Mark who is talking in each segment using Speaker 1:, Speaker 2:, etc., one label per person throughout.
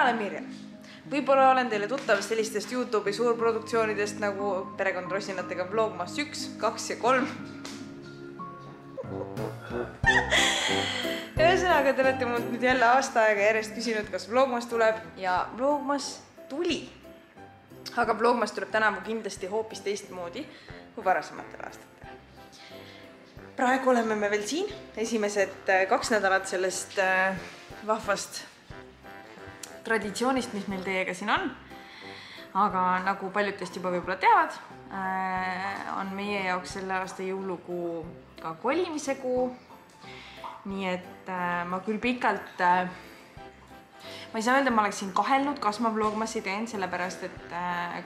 Speaker 1: olen Mirjam. Võib-olla olen teile tuttav sellistest YouTube'i suurproduktsioonidest nagu Perekond Rosinatega Vlogmas 1, 2 ja 3. Ühesõnaga, te olete mult nüüd jälle aasta aega järjest küsinud, kas Vlogmas tuleb ja Vlogmas tuli. Aga Vlogmas tuleb tänavu kindlasti hoopis teistmoodi kui varasematel aastatel. Praegu oleme me veel siin, esimesed 2 nädalat sellest vahvast traditsioonist, mis meil teiega siin on. Aga nagu paljud teist juba võib-olla teavad, on meie jaoks selle aasta jõulukuu ka kolimise kuu. Nii et ma küll pikalt, ma ei saa öelda, ma oleksin kahelnud, kas ma Vlogmasi teen, sellepärast et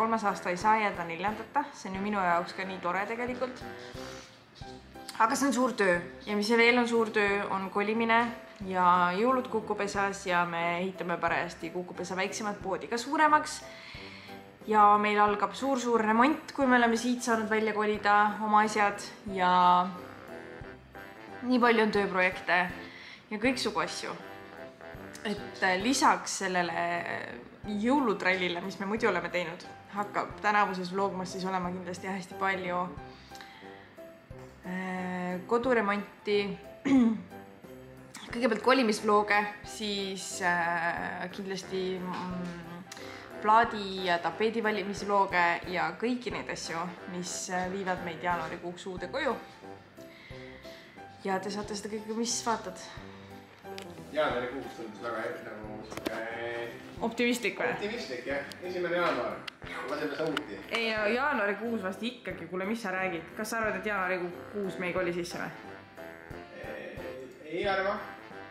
Speaker 1: 3. aasta ei saa jääda 4. See on ju minu jaoks ka nii tore tegelikult. Aga see on suur töö ja mis veel on suur töö, on kolimine ja jõulud Kukupesas ja me ehitame parajasti Kukupesa väiksemat poodi ka suuremaks. Ja meil algab suur remont, kui me oleme siit saanud välja kolida oma asjad ja nii palju on tööprojekte ja kõiksugu asju. Et lisaks sellele jõulutrallile, mis me muidu oleme teinud, hakkab tänavuses Vlogmas siis olema kindlasti hästi palju koduremonti, kõigepealt kolimisvlooge, siis kindlasti plaadi ja tapeedi valimisvlooge ja kõiki neid asju, mis viivad meid jaanuarikuuks uude koju. Ja te saate seda kõike, mis vaatad?
Speaker 2: Jaanuarikuuks tundus väga nagu
Speaker 1: optimistlik või?
Speaker 2: Optimistlik, jah. 1. jaanuar. Laseme sauti.
Speaker 1: Ei, jaanuarikuus vast ikkagi. Kuule, mis sa räägid? Kas sa arvad, et jaanuarikuus me ei koli sisse või?
Speaker 2: Ei arva.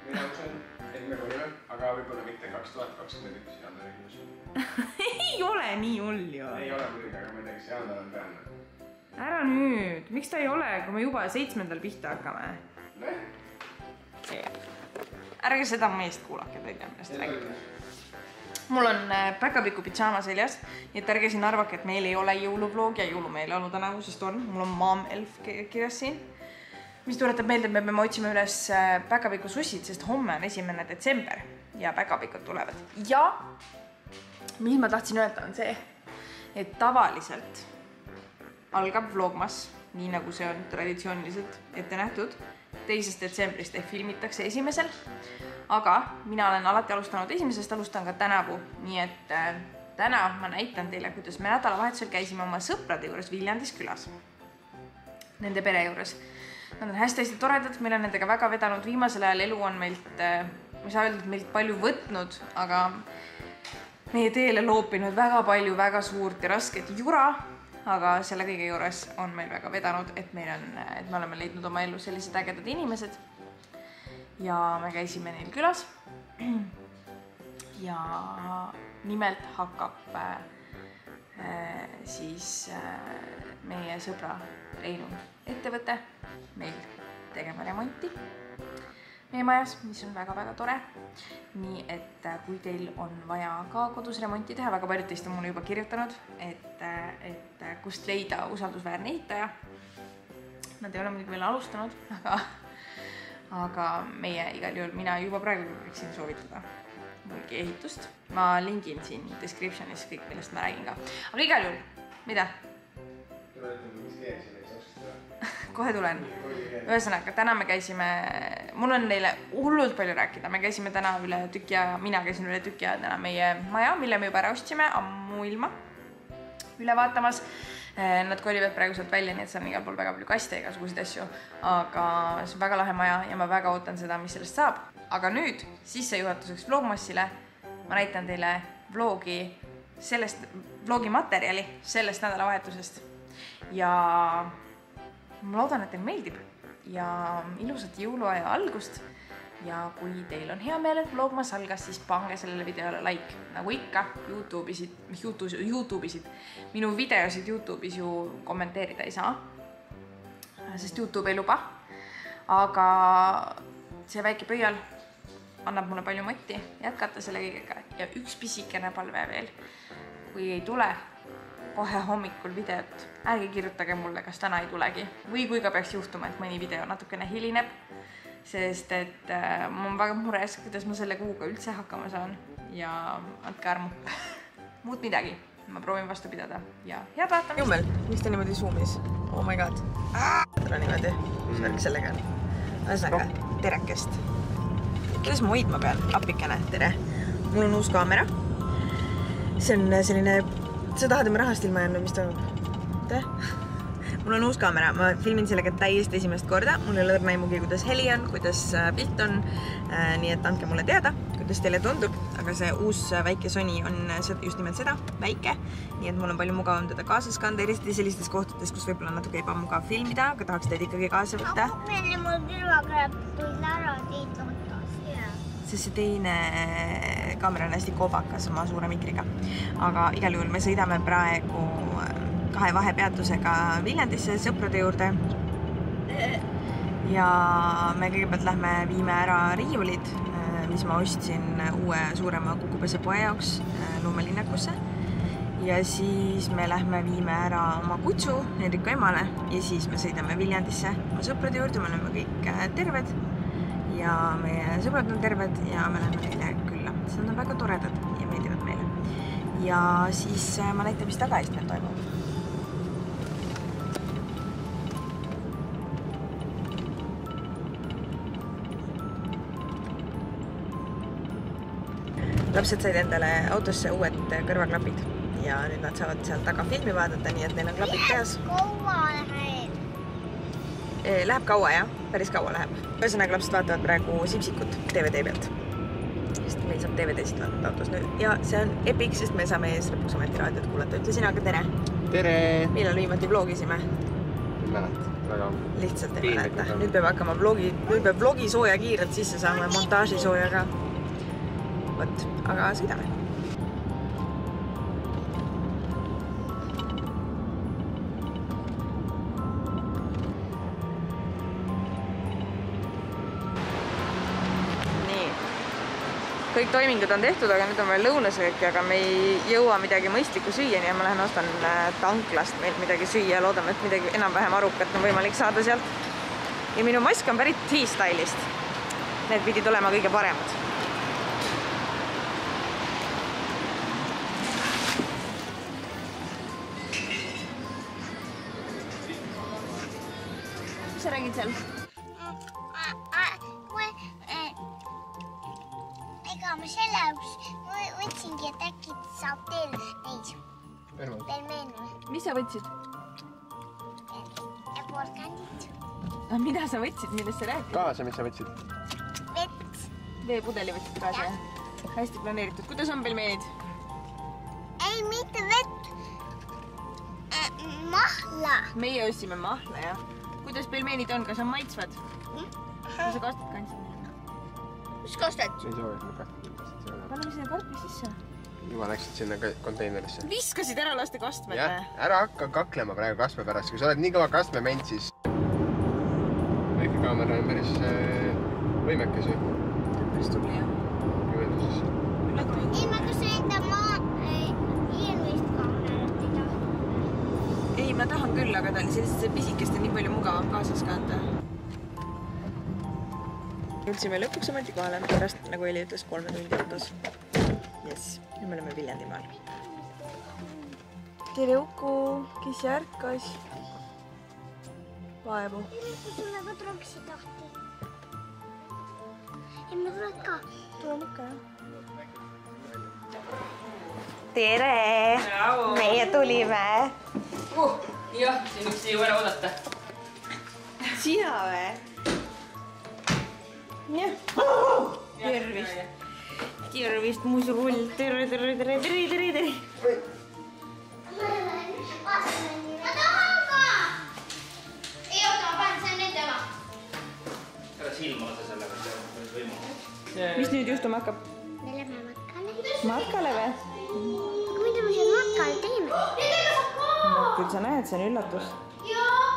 Speaker 2: Mina usun, et me kolime, aga võib-olla mitte 2021 jaanuarikuus.
Speaker 1: Ei ole nii hull ju.
Speaker 2: Ei ole muidugi, aga ma ei tea, kas jaanuar on peale.
Speaker 1: Ära nüüd. Miks ta ei ole, kui me juba 7. pihta hakkame? Ärge seda meest kuulake, ta ei tea, millest räägib. Mul on päkapiku pitsaama seljas, nii et ärge siin arvake, et meil ei ole jõuluvlog ja jõulumeeleolu tänavu, sest on. Mul on Mom Elf kirjas siin, mis tuletab meelde, et me peame otsima üles päkapiku sussid, sest homme on 1. detsember ja päkapikud tulevad. Ja mis ma tahtsin öelda on see, et tavaliselt algab Vlogmas, nii nagu see on traditsiooniliselt ette nähtud, 2. detsembrist ehk filmitakse 1. Aga mina olen alati alustanud 1. alustan ka tänavu, nii et täna ma näitan teile, kuidas me nädalavahetusel käisime oma sõprade juures Viljandis külas. Nende pere juures. Nad on hästi toredad, meil on nendega väga vedanud viimasel ajal elu on meilt, ma ei saa öelda, et meilt palju võtnud, aga meie teele loopinud väga palju väga suurt ja rasket jura. Aga selle kõige juures on meil väga vedanud, et me oleme leidnud oma ellu sellised ägedad inimesed. Ja me käisime neil külas. Ja nimelt hakkab siis meie sõbra Reinu ettevõte meil tegema remonti meie majas, mis on väga-väga tore. Nii et kui teil on vaja ka kodus remonti teha, väga paljud teist on mulle juba kirjutanud, et kust leida usaldusväärne ehitaja. Nad ei ole muidugi veel alustanud, aga meie igal juhul, mina juba praegu võiksin soovitada mõngi ehitust. Ma lingin siin descriptionis kõik, millest ma räägin ka. Aga igal juhul, mida? Kohe tulen. Ühesõnaga, täna me käisime, mul on neile hullult palju rääkida, me käisime täna üle tüki aja, mina käisin üle tüki aja täna meie maja, mille me juba ära ostsime, ammu ilma üle vaatamas. Nad kolivad praegu sealt välja, nii et see on igal pool väga palju kaste ja igasuguseid asju, aga see on väga lahe maja ja ma väga ootan seda, mis sellest saab. Aga nüüd sissejuhatuseks Vlogmassile ma näitan teile vlogi materjali sellest nädalavahetusest ja ma loodan, et teil meeldib ja ilusat jõuluaja algust ja kui teil on hea meel, et Vlogmas algas, siis pange sellele videole like. Nagu ikka, YouTube'isid, minu videosid YouTube'is ju kommenteerida ei saa, sest YouTube ei luba. Aga see väike pöial annab mulle palju motti jätkata selle kõigega ja üks pisikene palve veel. Kui ei tule kohe hommikul videot, ärge kirjutage mulle, kas täna ei tulegi või kui ka peaks juhtuma, et mõni video natukene hilineb, sest et ma olen väga mures, kuidas ma selle kuuga üldse hakkama saan ja andke armu. Muud midagi. Ma proovin vastu pidada ja head vaatamist. Jummel, mis ta niimoodi zoomis? Oh my god. Tule niimoodi. Särk sellega on. Ühesõnaga, terekest. Kuidas ma hoidma pean? Appikene, tere. Mul on uus kaamera. See on selline... Sa tahad oma rahast ilma jäänud, mis toimub? Te? Mul on uus kaamera. Ma filmin sellega täiesti esimest korda. Mul ei ole õrnaimugi, kuidas heli on, kuidas pilt on. Nii et andke mulle teada, kuidas teile tundub. Aga see uus väike Sony on just nimelt seda, väike. Nii et mul on palju mugavam teda kaasas kanda, eriti sellistes kohtades, kus võib-olla natuke ebamugav filmida, aga tahaks teid ikkagi kaasa võtta.
Speaker 3: Meile mul kõrvakrääb tuli ära teid otas.
Speaker 1: Sest see teine kaamera on hästi kobakas oma suure mikriga. Aga igal juhul me sõidame praegu 2 vahepeatusega Viljandisse sõprade juurde. Ja me kõigepealt lähme viime ära riiulid, mis ma ostsin uue suurema Kukupese poe jaoks loomelinnakusse. Ja siis me lähme viime ära oma kutsu Henriku emale ja siis me sõidame Viljandisse oma sõprade juurde, me oleme kõik terved ja meie sõbrad on terved ja me läheme neile külla. Nad on väga toredad ja meeldivad meile. Ja siis ma näitan, mis tagaistmel toimub. Lapsed said endale autosse uued kõrvaklapid ja nüüd nad saavad seal taga filmi vaadata, nii et neil on klapid peas.
Speaker 3: Kaua läheb?
Speaker 1: Läheb kaua, jah. Päris kaua läheb. Ühesõnaga lapsed vaatavad praegu Sipsikut DVD pealt. Sest meil saab DVD-sid vaadata autos nüüd. Ja see on epic, sest me saame ees lõpuks ometi raadiot kuulata. Ütle sina ka tere.
Speaker 2: Tere!
Speaker 1: Millal viimati vlogisime?
Speaker 2: Ei mäleta. Väga...
Speaker 1: Lihtsalt ei mäleta. Nüüd peab hakkama vlogi sooja kiirelt sisse saama ja montaaži sooja ka. Võt, aga sõidame. Nii. Kõik toimingud on tehtud, aga nüüd on veel lõunasööki, aga me ei jõua midagi mõistlikku süüa, nii et ma lähen ostan tanklast meilt midagi süüa ja loodame, et midagi enam-vähem arukat on võimalik saada sealt. Ja minu mask on pärit T-Style'ist. Need pidid olema kõige paremad. Mis sa räägid seal?
Speaker 3: Ega ma selle võtsingi, et äkki saab teil neid pelmeene.
Speaker 1: Mis sa võtsid?
Speaker 3: Ja porgandid.
Speaker 1: Mida sa võtsid? Millest sa räägid?
Speaker 2: Kaasa, mis sa võtsid?
Speaker 3: Vett.
Speaker 1: Veepudeli võtsid kaasa? Hästi planeeritud. Kuidas on pelmeenid?
Speaker 3: Ei, mitte vett. Mahla.
Speaker 1: Meie ostsime mahla, jah. Kuidas pelmeenid on? Kas on maitsvad? Kas sa kastad kandsid?
Speaker 3: Mis kastad?
Speaker 2: Ei soovi, ma kastad.
Speaker 1: Paneme sinna kartmi sisse.
Speaker 2: Juba läksid sinna konteinerisse.
Speaker 1: Viskasid ära laste kastmed?
Speaker 2: Jah, ära hakka kaklema praegu kastme pärast. Kui sa oled nii kõva kastme ment, siis... Väike kaamera on päris võimekas ju.
Speaker 1: Päris tubli, jah.
Speaker 2: Juhenduses.
Speaker 3: Ei, ma kas enda eelmist kaamerat ei taha.
Speaker 1: Ei, ma tahan küll, aga ta oli sellist pisikest ja nii palju mugavam kaasas kanda. Jõudsime lõpuks ometi kohale pärast, nagu Eli ütles, 3 tundi autos. Yes, nüüd me oleme Viljandimaal. Tere Uku, kes järkas? Vaevu.
Speaker 3: Kui sulle ka troksi tahti. Ei, ma tulen ka.
Speaker 1: Tulen ikka, jah. Tere! Meie tulime.
Speaker 4: Jah, siin üks ei jõu ära oodata.
Speaker 1: Sina või? Jah. Tervist. Tervist, musurull. Tere.
Speaker 3: Ma tahan ka! Ei, oota, ma panen selle nende oma.
Speaker 4: Ära silma lase sellega, see on päris võimalik.
Speaker 1: Mis nüüd juhtuma hakkab?
Speaker 3: Me lähme matkale.
Speaker 1: Matkale või?
Speaker 3: Aga mida me seal matkal teeme? Nendega saab ka!
Speaker 1: Küll sa näed, see on üllatus.
Speaker 3: Jaa!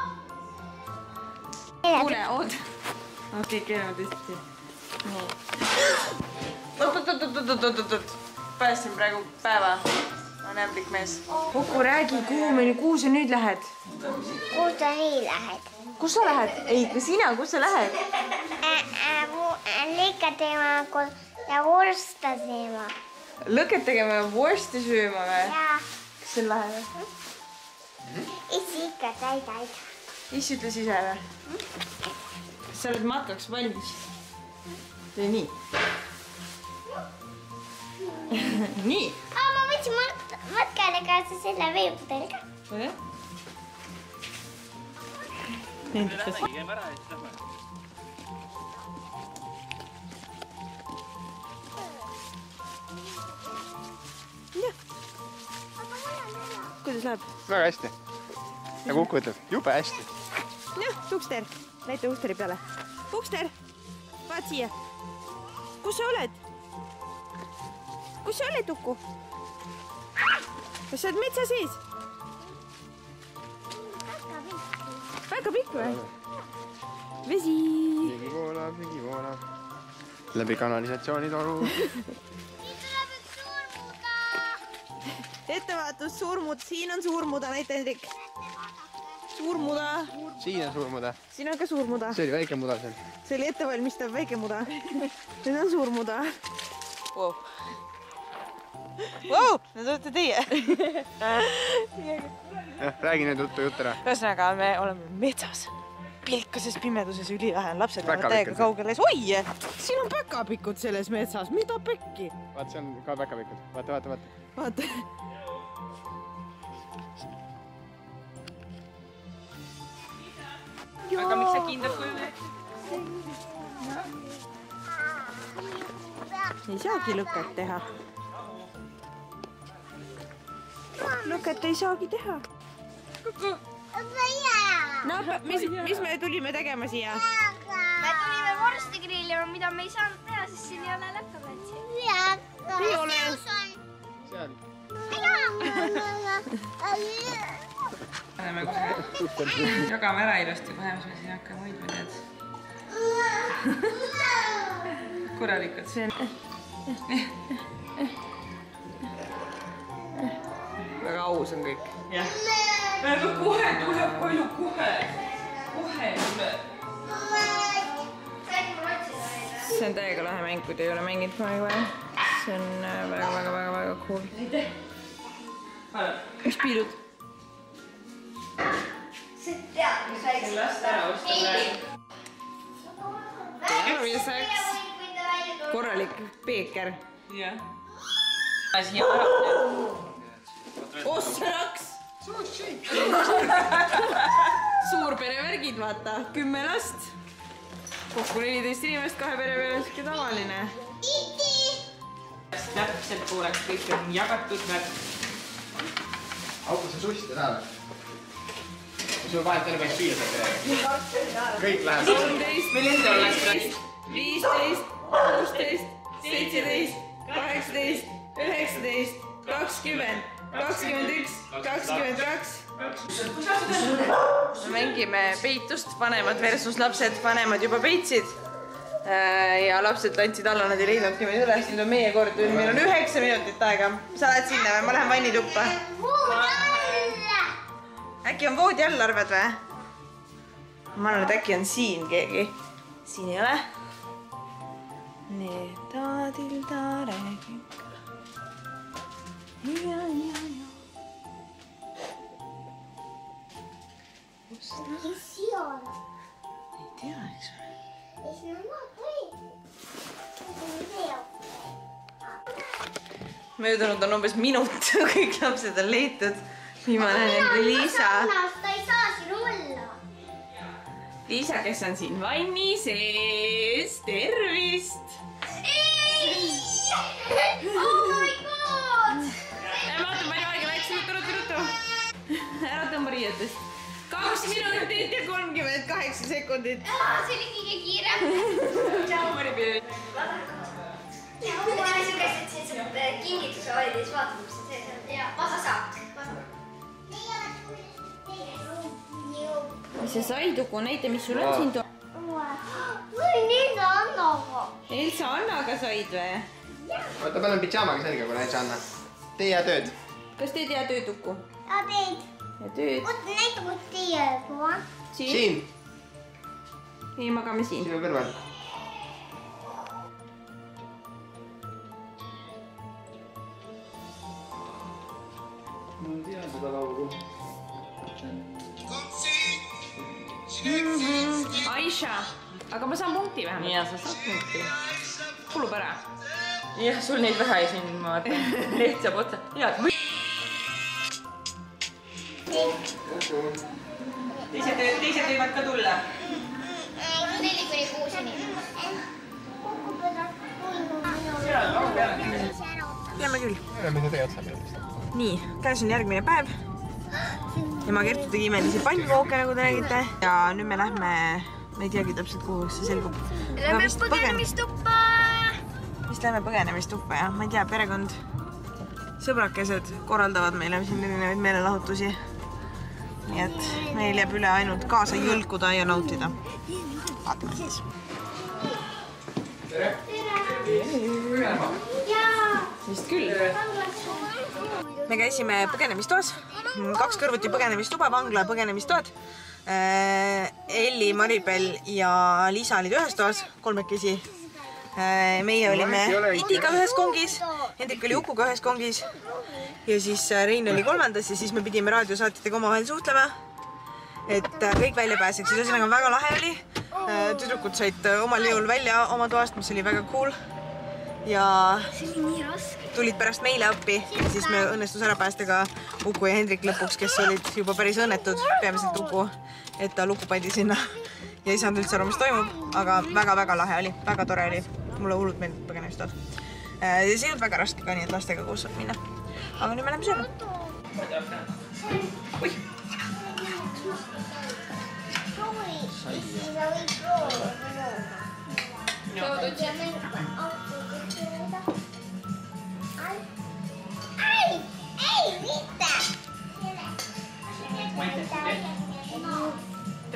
Speaker 1: Kuule, oot. Okei, keerame tõesti. Nii. Oot. Päästsin praegu päeva. On ämblik mees. Uku, räägi, kuhu sa nüüd lähed?
Speaker 3: Kuhu sa nii lähed?
Speaker 1: Kus sa lähed? Ei, sina, kus sa lähed?
Speaker 3: Liika teema ja vorsta teema.
Speaker 1: lõket tegema ja vorsti sööma või?
Speaker 3: Jaa.
Speaker 1: Kas see on lahe või?
Speaker 3: Issi ikka täidaid.
Speaker 1: Issi ütles ise või? Kas sa oled matkaks valmis? Tee nii. Nii.
Speaker 3: Ma võtsin matkale kaasa selle veepudeli ka.
Speaker 1: Ole? Nendikes.
Speaker 4: Käime ära ja siis lähme.
Speaker 1: Kuidas läheb?
Speaker 2: Väga hästi. Ja Kuku ütleb, jube hästi.
Speaker 1: Jah, Ukster. Näita Uksteri peale. Ukster, vaat siia. Kus sa oled? Kus sa oled, Uku? Kas sa oled metsa sees? Väga pikk või? Vesi.
Speaker 2: Keegi voolab. Läbi kanalisatsioonitoru.
Speaker 3: Nüüd tuleb üks suurmuda.
Speaker 1: Ettevaatus, suurmud. Siin on suurmuda, näita Hendrik. Suurmuda.
Speaker 2: Siin on suur muda.
Speaker 1: Siin on ka suurmuda.
Speaker 2: See oli väike muda seal.
Speaker 1: See oli ettevalmistav väike muda. Nüüd on suurmuda. Wow. Wow, nüüd olete teie.
Speaker 2: Räägi nüüd jutt ära.
Speaker 1: Ühesõnaga, me oleme metsas. Pilkases pimeduses ülivähe on lapsed lähevad
Speaker 2: Päkapikud.
Speaker 1: täiega kaugele. Oi, siin on päkapikud selles metsas. Mida pekki?
Speaker 2: Vaat see on ka päkapikud. Vaata.
Speaker 1: Vaata. Aga miks sa kindlad kujul? Ei saagi lõket teha. Lõket ei saagi teha. Kuku. No, mis me tulime tegema siia?
Speaker 3: Me tulime vorsti grillima, mida me ei saanud teha, sest siin ei ole läkkaplatsi.
Speaker 1: Ei ole.
Speaker 2: Seal.
Speaker 1: Paneme kusagil. Jagame ära ilusti, kohe mis me siin hakkame hoidma, tead. Korralikult. See on... Väga aus on kõik. Jah. Aga kohe tuleb palju, kohe. Kohe tuleb. See on täiega lahe mäng, kui te ei ole mänginud kunagi varem. See on väga cool. Mis piilud? Last ära osta praegu. Terviseks. Korralik peeker. Jah. Siia ära. Ossraks! Suurperevärgid, vaata. 10 last. Kokku 14 inimest, 2 pere peale, siuke tavaline. Täpselt pooleks kõik on jagatud värk.
Speaker 2: Aukus sa sussida näed? Sul vahet ei ole, kas piir saab teha. Kõik läheb.
Speaker 1: 13, meil enda oleks 15, 16, 17, 18, 19, 20, 21, 22. Me mängime peitust, vanemad versus lapsed, vanemad juba peitsid. Ja lapsed tantsid alla, nad ei leidnudki meid üles, nüüd on meie kord, meil on 9 minutit aega. Sa lähed sinna või? Ma lähen vannituppa. Äkki on voodi all, arvad või? Ma arvan, et äkki on siin keegi. Siin ei ole. Needadilda räägin. Ja. Ei tea, eks ole. Möödunud on umbes minut, kõik lapsed on leitud. Viimane on Liisa.
Speaker 3: Ta ei saa siin olla.
Speaker 1: Liisa, kes on siin vanni sees. Tervist!
Speaker 3: Oh my god!
Speaker 1: Vaata, palju aega läks, ruttu. Ära tõmba riietest. 2 minutit ja 38 sekundit.
Speaker 3: See oli kõige kiirem. Kingituse olid ja siis vaatame, mis see sees on. Vasa saab.
Speaker 1: Mis sa said, Uku? Näita, mis sul on siin.
Speaker 3: Või nii Annaga.
Speaker 1: Elsa Annaga said või?
Speaker 2: Oota, paneme pidžaamaga selga, kui näiteks Anna. Tee ja tööd.
Speaker 1: Kas teed hea tööd, Uku?
Speaker 3: Ja teid.
Speaker 1: Ja tööd.
Speaker 3: Oota, näita, kus teie juba.
Speaker 1: Siin? Ei, magame siin.
Speaker 2: Sinu kõrval.
Speaker 4: tean seda laulu.
Speaker 1: Aisha, aga ma saan punkti vähemalt.
Speaker 5: Ja sa saad punkti.
Speaker 1: Kulub ära.
Speaker 5: Jah, sul neid vähe ja siin ma vaatan. Leht saab otsa. Head. Teised võivad ka tulla.
Speaker 3: 4–6
Speaker 1: Jääme küll.
Speaker 2: Mida teie otsa peal?
Speaker 1: Nii, käes on järgmine päev. Ja ma Kertu tegi imelisi pannkooke, nagu te nägite. Ja nüüd me lähme, ma ei teagi täpselt kuhu see selgub.
Speaker 3: Lähme põgenemistuppa!
Speaker 1: Vist lähme põgenemistuppa, jah. Ma ei tea, perekond, sõbrakesed korraldavad meile siin erinevaid meelelahutusi. Nii et meil jääb üle ainult kaasa jõlkuda ja nautida. Vaatame siis.
Speaker 2: Tere!
Speaker 1: Vist küll. Me käisime põgenemistoas. 2 kõrvuti põgenemistuba, vangla põgenemistoad. Elli, Maribel ja Liisa olid ühes toas, 3-kesi. Meie olime Itiga ühes kongis, Hendrik oli Ukuga ühes kongis. Ja siis Rein oli 3. ja siis me pidime raadiosaatjatega omavahel suhtlema, et kõik välja pääseks. Ühesõnaga väga lahe oli. Tüdrukud said omal jõul välja oma toast, mis oli väga cool. Ja tulid pärast meile appi ja siis me õnnestus ära päästa ka Uku ja Hendrik lõpuks, kes olid juba päris õnnetud, peamiselt Uku, et ta luku pandi sinna ja ei saanud üldse aru, mis toimub, aga väga-väga lahe oli, väga tore oli. Mulle hullult meeldib põgenemistoad. See ei olnud väga raske ka, nii et lastega koos saab minna. Aga nüüd me läheme sööma. Oih!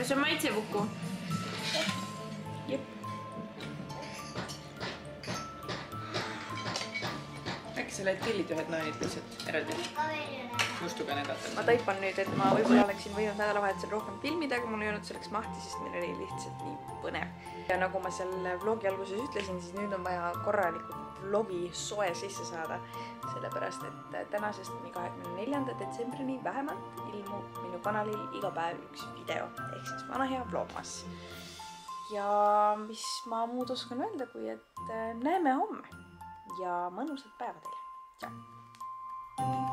Speaker 1: Kas on maitsevuku? Jep. Äkki sa lähed pillid ühed naanid lihtsalt eraldi? Mustuga nädata. Ma taipan nüüd, et ma võib-olla oleksin võinud nädalavahetusel rohkem filmida, aga mul ei olnud selleks mahti, sest meil oli lihtsalt nii põnev. Ja nagu ma seal vlogi alguses ütlesin, siis nüüd on vaja korralikult vlogi soe sisse saada. Sellepärast, et tänasest kuni 24. detsembrini vähemalt ilmub minu kanalil iga päev üks video, ehk siis vana hea vlogmas. Ja mis ma muud oskan öelda, kui et näeme homme ja mõnusat päeva teile. Tšau!